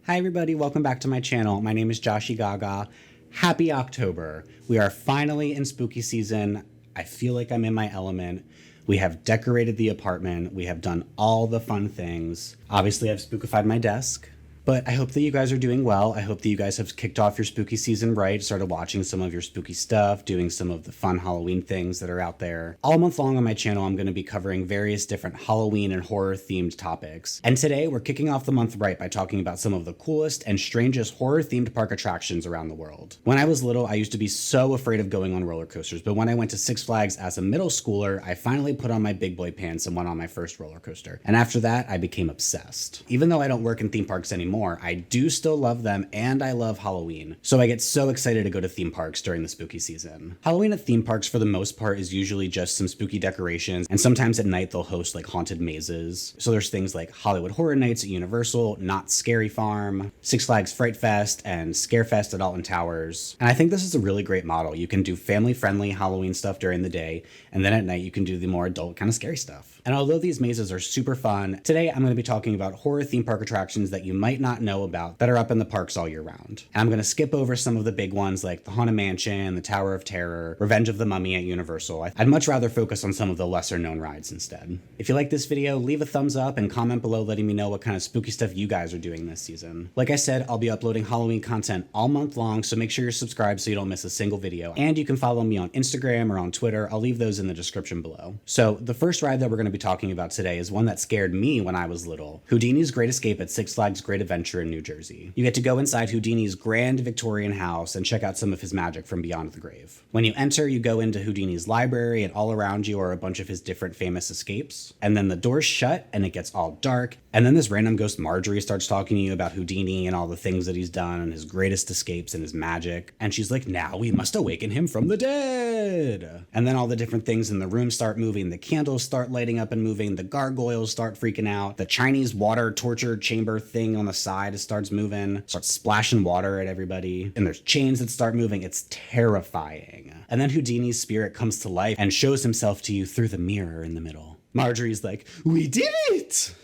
Hi everybody, welcome back to my channel. My name is Joshy Gaga. Happy October. We are finally in spooky season. I feel like I'm in my element. We have decorated the apartment. We have done all the fun things. Obviously, I've spookified my desk. But I hope that you guys are doing well. I hope that you guys have kicked off your spooky season right, started watching some of your spooky stuff, doing some of the fun Halloween things that are out there. All month long on my channel, I'm going to be covering various different Halloween and horror themed topics. And today we're kicking off the month right by talking about some of the coolest and strangest horror themed park attractions around the world. When I was little, I used to be so afraid of going on roller coasters, but when I went to Six Flags as a middle schooler, I finally put on my big boy pants and went on my first roller coaster. And after that, I became obsessed. Even though I don't work in theme parks anymore, I do still love them, and I love Halloween. So I get so excited to go to theme parks during the spooky season. Halloween at theme parks for the most part is usually just some spooky decorations, and sometimes at night they'll host like haunted mazes. So there's things like Hollywood Horror Nights at Universal, Not Scary Farm, Six Flags Fright Fest, and Scarefest at Alton Towers. And I think this is a really great model. You can do family-friendly Halloween stuff during the day, and then at night you can do the more adult kind of scary stuff. And although these mazes are super fun, today I'm going to be talking about horror theme park attractions that you might not know about that are up in the parks all year round. And I'm going to skip over some of the big ones like the Haunted Mansion, the Tower of Terror, Revenge of the Mummy at Universal. I'd much rather focus on some of the lesser known rides instead. If you like this video, leave a thumbs up and comment below letting me know what kind of spooky stuff you guys are doing this season. Like I said, I'll be uploading Halloween content all month long, so make sure you're subscribed so you don't miss a single video. And you can follow me on Instagram or on Twitter. I'll leave those in the description below. So the first ride that we're going to be talking about today is one that scared me when I was little. Houdini's Great Escape at Six Flags Great Adventure in New Jersey. You get to go inside Houdini's grand Victorian house and check out some of his magic from beyond the grave. When you enter, you go into Houdini's library, and all around you are a bunch of his different famous escapes. And then the doors shut and it gets all dark. And then this random ghost Marjorie starts talking to you about Houdini and all the things that he's done and his greatest escapes and his magic. And she's like, now we must awaken him from the dead. And then all the different things in the room start moving. The candles start lighting up and moving. The gargoyles start freaking out. The Chinese water torture chamber thing on the side starts moving, starts splashing water at everybody. And there's chains that start moving. It's terrifying. And then Houdini's spirit comes to life and shows himself to you through the mirror in the middle. Marjorie's like, we did it!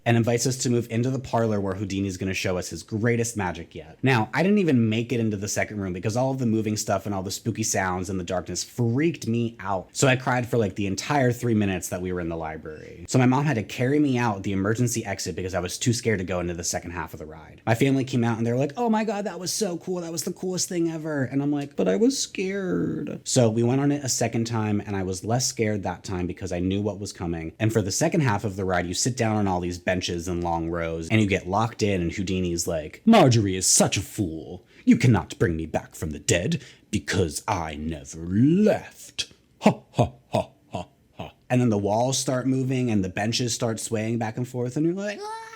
And invites us to move into the parlor where Houdini's going to show us his greatest magic yet. Now, I didn't even make it into the second room because all of the moving stuff and all the spooky sounds and the darkness freaked me out. So I cried for like the entire 3 minutes that we were in the library. So my mom had to carry me out the emergency exit because I was too scared to go into the second half of the ride. My family came out and they were like, oh my God, that was so cool. That was the coolest thing ever. And I'm like, but I was scared. So we went on it a second time and I was less scared that time because I knew what was coming. And for the second half of the ride, you sit down on all these benches and long rows and you get locked in, and Houdini's like, Marjorie is such a fool. You cannot bring me back from the dead because I never left. Ha ha ha ha ha. And then the walls start moving and the benches start swaying back and forth and you're like, ah!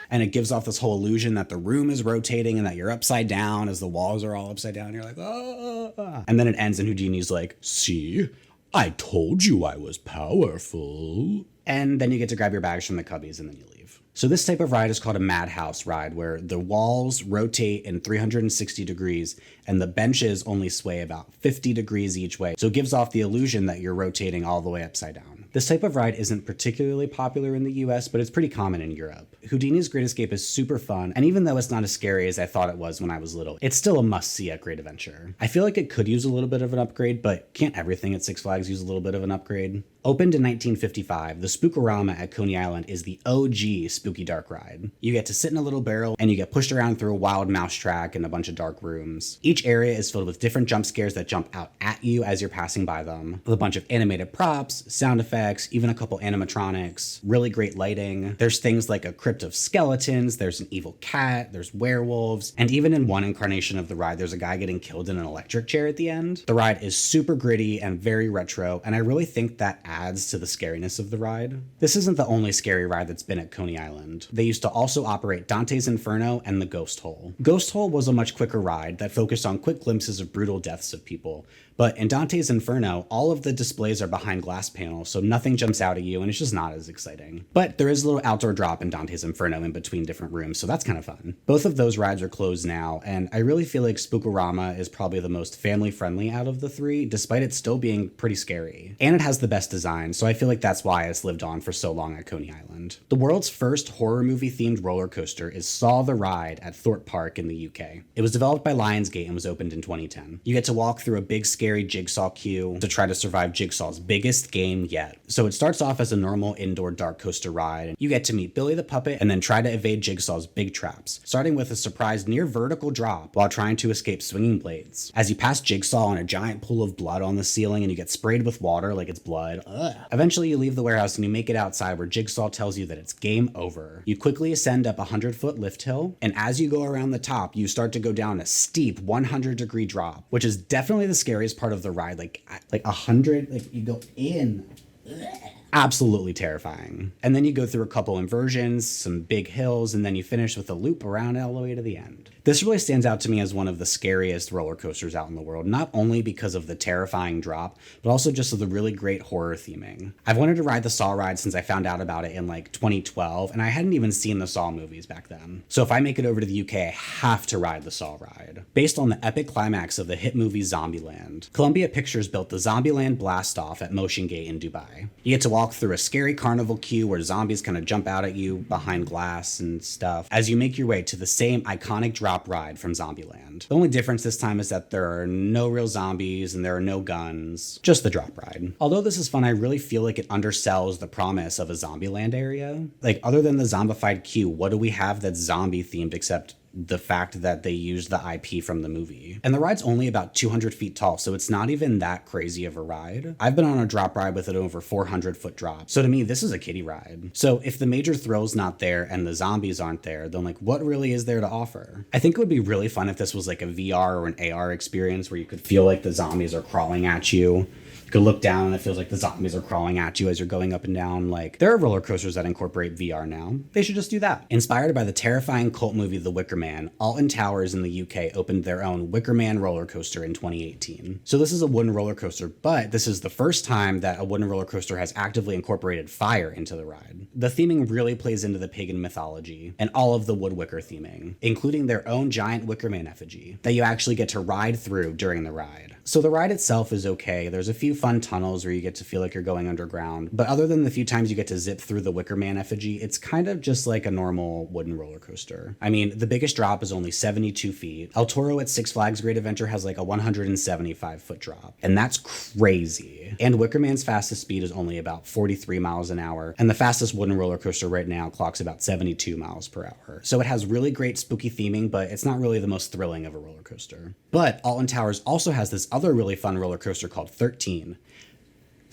And it gives off this whole illusion that the room is rotating and that you're upside down as the walls are all upside down. You're like, ah. And then it ends and Houdini's like, see, I told you I was powerful. And then you get to grab your bags from the cubbies and then you leave. So this type of ride is called a madhouse ride, where the walls rotate in 360 degrees and the benches only sway about 50 degrees each way. So it gives off the illusion that you're rotating all the way upside down. This type of ride isn't particularly popular in the US, but it's pretty common in Europe. Houdini's Great Escape is super fun, and even though it's not as scary as I thought it was when I was little, it's still a must-see at Great Adventure. I feel like it could use a little bit of an upgrade, but can't everything at Six Flags use a little bit of an upgrade? Opened in 1955, the Spookorama at Coney Island is the OG spooky dark ride. You get to sit in a little barrel and you get pushed around through a wild mouse track and a bunch of dark rooms. Each area is filled with different jump scares that jump out at you as you're passing by them, with a bunch of animated props, sound effects, even a couple animatronics, really great lighting. There's things like a crypt of skeletons, there's an evil cat, there's werewolves, and even in one incarnation of the ride, there's a guy getting killed in an electric chair at the end. The ride is super gritty and very retro, and I really think that adds to the scariness of the ride. This isn't the only scary ride that's been at Coney Island. They used to also operate Dante's Inferno and the Ghost Hole. Ghost Hole was a much quicker ride that focused on quick glimpses of brutal deaths of people, but in Dante's Inferno, all of the displays are behind glass panels, so nothing jumps out at you and it's just not as exciting. But there is a little outdoor drop in Dante's Inferno in between different rooms, so that's kind of fun. Both of those rides are closed now, and I really feel like Spookorama is probably the most family-friendly out of the three, despite it still being pretty scary. And it has the best design, so I feel like that's why it's lived on for so long at Coney Island. The world's first horror movie themed roller coaster is Saw the Ride at Thorpe Park in the UK. It was developed by Lionsgate and was opened in 2010. You get to walk through a big scary jigsaw queue to try to survive Jigsaw's biggest game yet. So it starts off as a normal indoor dark coaster ride, and you get to meet Billy the Puppet and then try to evade Jigsaw's big traps, starting with a surprise near vertical drop while trying to escape swinging blades. As you pass Jigsaw on a giant pool of blood on the ceiling and you get sprayed with water like it's blood. Ugh. Eventually you leave the warehouse and you make it outside where Jigsaw tells you that it's game over. You quickly ascend up a 100-foot lift hill, and as you go around the top, you start to go down a steep 100-degree drop, which is definitely the scariest part of the ride. Like 100, like you go in. Ugh. Absolutely terrifying. And then you go through a couple inversions, some big hills, and then you finish with a loop around all the way to the end. This really stands out to me as one of the scariest roller coasters out in the world, not only because of the terrifying drop, but also just of the really great horror theming. I've wanted to ride the Saw ride since I found out about it in like 2012, and I hadn't even seen the Saw movies back then. So if I make it over to the UK, I have to ride the Saw ride. Based on the epic climax of the hit movie Zombieland, Columbia Pictures built the Zombieland Blast-Off at Motion Gate in Dubai. You get to walk through a scary carnival queue where zombies kind of jump out at you behind glass and stuff as you make your way to the same iconic drop ride from Zombieland. The only difference this time is that there are no real zombies and there are no guns, just the drop ride. Although this is fun, I really feel like it undersells the promise of a Zombieland area. Like, other than the zombified queue, what do we have that's zombie themed except the fact that they used the IP from the movie? And the ride's only about 200 feet tall, so it's not even that crazy of a ride. I've been on a drop ride with an over 400-foot drop, so to me, this is a kiddie ride. So if the major thrill's not there and the zombies aren't there, then like, what really is there to offer? I think it would be really fun if this was like a VR or an AR experience where you could feel like the zombies are crawling at you. You could look down and it feels like the zombies are crawling at you as you're going up and down. Like, there are roller coasters that incorporate VR now. They should just do that. Inspired by the terrifying cult movie The Wicker Man, Alton Towers in the UK opened their own Wicker Man roller coaster in 2018. So this is a wooden roller coaster, but this is the first time that a wooden roller coaster has actively incorporated fire into the ride. The theming really plays into the pagan mythology and all of the woodwicker theming, including their own giant Wicker Man effigy that you actually get to ride through during the ride. So the ride itself is okay. There's a few fun tunnels where you get to feel like you're going underground, but other than the few times you get to zip through the Wicker Man effigy, it's kind of just like a normal wooden roller coaster. I mean, the biggest drop is only 72 feet. El Toro at Six Flags Great Adventure has like a 175-foot drop, and that's crazy. And Wicker Man's fastest speed is only about 43 miles an hour, and the fastest wooden roller coaster right now clocks about 72 miles per hour. So it has really great spooky theming, but it's not really the most thrilling of a roller coaster. But Alton Towers also has this other really fun roller coaster called 13.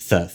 The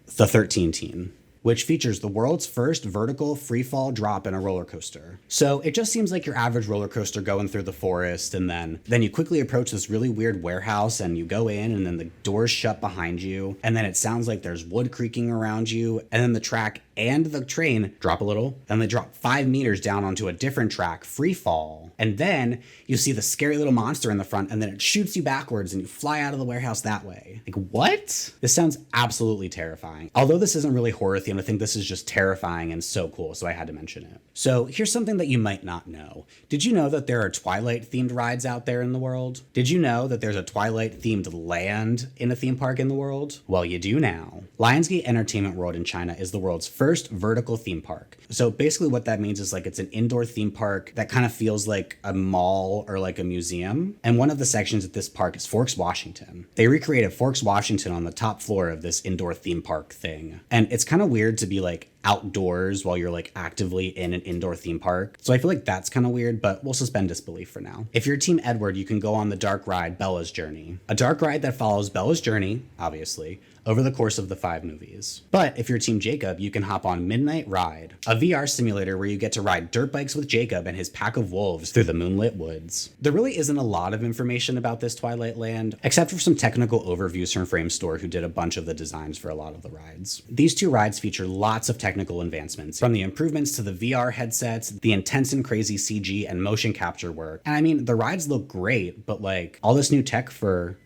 13 Teen, which features the world's first vertical freefall drop in a roller coaster. So it just seems like your average roller coaster going through the forest, and then you quickly approach this really weird warehouse and you go in, and then the doors shut behind you, and then it sounds like there's wood creaking around you, and then the track and the train drop a little, and they drop 5 meters down onto a different track, free fall. And then you see the scary little monster in the front, and then it shoots you backwards and you fly out of the warehouse that way. Like, what? This sounds absolutely terrifying. Although this isn't really horror themed, I think this is just terrifying and so cool, so I had to mention it. So here's something that you might not know. Did you know that there are Twilight themed rides out there in the world? Did you know that there's a Twilight themed land in a theme park in the world? Well, you do now. Lionsgate Entertainment World in China is the world's first vertical theme park. So basically what that means is like it's an indoor theme park that kind of feels like a mall or like a museum. And one of the sections at this park is Forks, Washington. They recreated Forks, Washington on the top floor of this indoor theme park thing. And it's kind of weird to be like outdoors while you're like actively in an indoor theme park. So I feel like that's kind of weird, but we'll suspend disbelief for now. If you're Team Edward, you can go on the dark ride Bella's Journey, a dark ride that follows Bella's journey, obviously, over the course of the 5 movies. But if you're Team Jacob, you can hop on Midnight Ride, a VR simulator where you get to ride dirt bikes with Jacob and his pack of wolves through the moonlit woods. There really isn't a lot of information about this Twilight Land, except for some technical overviews from Framestore, who did a bunch of the designs for a lot of the rides. These 2 rides feature lots of technical advancements, from the improvements to the VR headsets, the intense and crazy CG and motion capture work. And I mean, the rides look great, but like, all this new tech for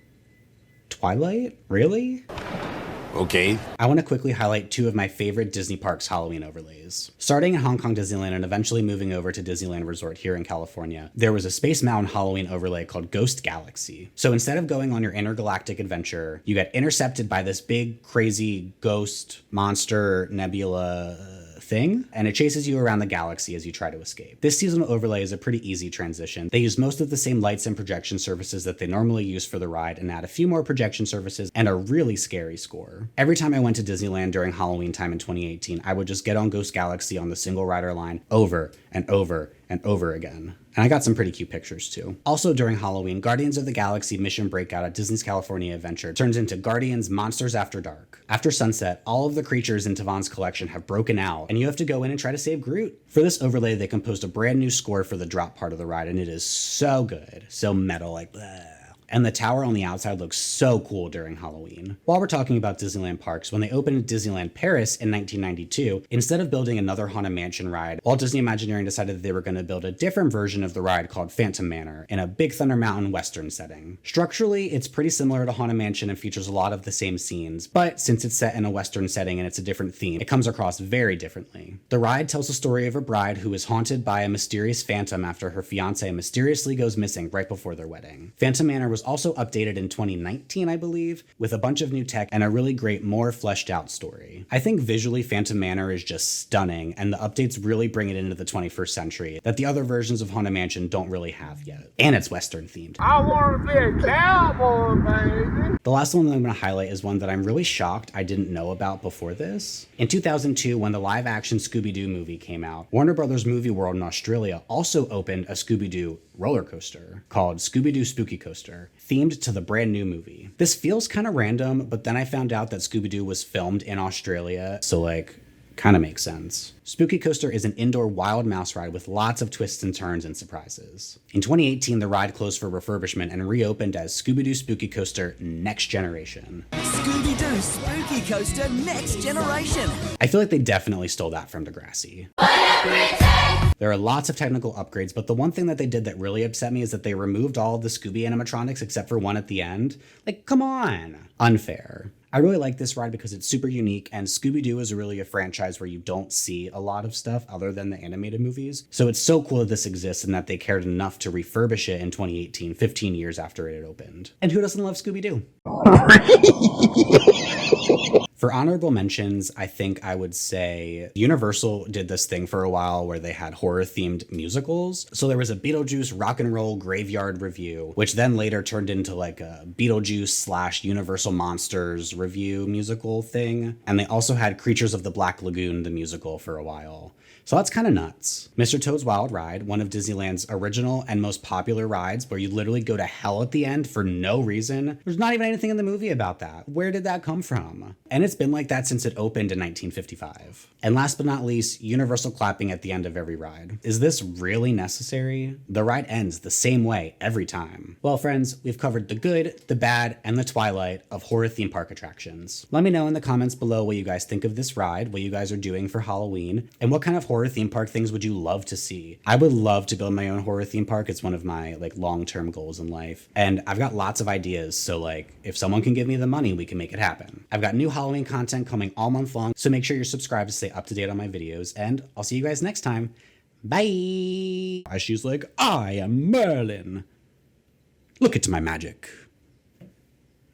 Twilight? Really? Okay. I want to quickly highlight two of my favorite Disney Parks Halloween overlays. Starting in Hong Kong Disneyland and eventually moving over to Disneyland Resort here in California, there was a Space Mountain Halloween overlay called Ghost Galaxy. So instead of going on your intergalactic adventure, you get intercepted by this big, crazy ghost monster nebula thing, and it chases you around the galaxy as you try to escape. This seasonal overlay is a pretty easy transition. They use most of the same lights and projection surfaces that they normally use for the ride and add a few more projection surfaces and a really scary score. Every time I went to Disneyland during Halloween time in 2018, I would just get on Ghost Galaxy on the single rider line over and over and over again. And I got some pretty cute pictures too. Also during Halloween, Guardians of the Galaxy Mission Breakout at Disney's California Adventure turns into Guardians Monsters After Dark. After sunset, all of the creatures in Tavon's collection have broken out, and you have to go in and try to save Groot. For this overlay, they composed a brand new score for the drop part of the ride, and it is so good. So metal, like blah. And the tower on the outside looks so cool during Halloween. While we're talking about Disneyland parks, when they opened Disneyland Paris in 1992, instead of building another Haunted Mansion ride, Walt Disney Imagineering decided that they were going to build a different version of the ride called Phantom Manor in a Big Thunder Mountain Western setting. Structurally, it's pretty similar to Haunted Mansion and features a lot of the same scenes, but since it's set in a Western setting and it's a different theme, it comes across very differently. The ride tells the story of a bride who is haunted by a mysterious phantom after her fiancé mysteriously goes missing right before their wedding. Phantom Manor was also updated in 2019, I believe, with a bunch of new tech and a really great, more fleshed out story. I think visually Phantom Manor is just stunning, and the updates really bring it into the 21st century that the other versions of Haunted Mansion don't really have yet. And it's Western themed. I want to be a cowboy, baby. The last one that I'm going to highlight is one that I'm really shocked I didn't know about before this. In 2002, when the live action Scooby Doo movie came out, Warner Brothers Movie World in Australia also opened a Scooby Doo roller coaster called Scooby Doo Spooky Coaster, themed to the brand new movie. This feels kind of random, but then I found out that Scooby Doo was filmed in Australia, so kind of makes sense. Spooky Coaster is an indoor wild mouse ride with lots of twists and turns and surprises. In 2018, the ride closed for refurbishment and reopened as Scooby Doo Spooky Coaster Next Generation. Scooby Doo Spooky Coaster Next Generation. I feel like they definitely stole that from Degrassi. There are lots of technical upgrades, but the one thing that they did that really upset me is that they removed all of the Scooby animatronics except for one at the end. Like, come on. Unfair. I really like this ride because it's super unique, and Scooby-Doo is really a franchise where you don't see a lot of stuff other than the animated movies. So it's so cool that this exists and that they cared enough to refurbish it in 2018, 15 years after it had opened. And who doesn't love Scooby-Doo? For honorable mentions, I think I would say Universal did this thing for a while where they had horror-themed musicals. So there was a Beetlejuice Rock and Roll Graveyard review, which then later turned into like a Beetlejuice / Universal Monsters review musical thing. And they also had Creatures of the Black Lagoon, the musical, for a while. So that's kind of nuts. Mr. Toad's Wild Ride, one of Disneyland's original and most popular rides where you literally go to hell at the end for no reason. There's not even anything in the movie about that. Where did that come from? And it's been like that since it opened in 1955. And last but not least, universal clapping at the end of every ride. Is this really necessary? The ride ends the same way every time. Well, friends, we've covered the good, the bad, and the Twilight of horror theme park attractions. Let me know in the comments below what you guys think of this ride, what you guys are doing for Halloween, and what kind of horror theme park things would you love to see? I would love to build my own horror theme park. It's one of my long-term goals in life. And I've got lots of ideas. So if someone can give me the money, we can make it happen. I've got new Halloween content coming all month long. So make sure you're subscribed to stay up to date on my videos. And I'll see you guys next time. Bye. She's like, I am Merlin. Look at my magic.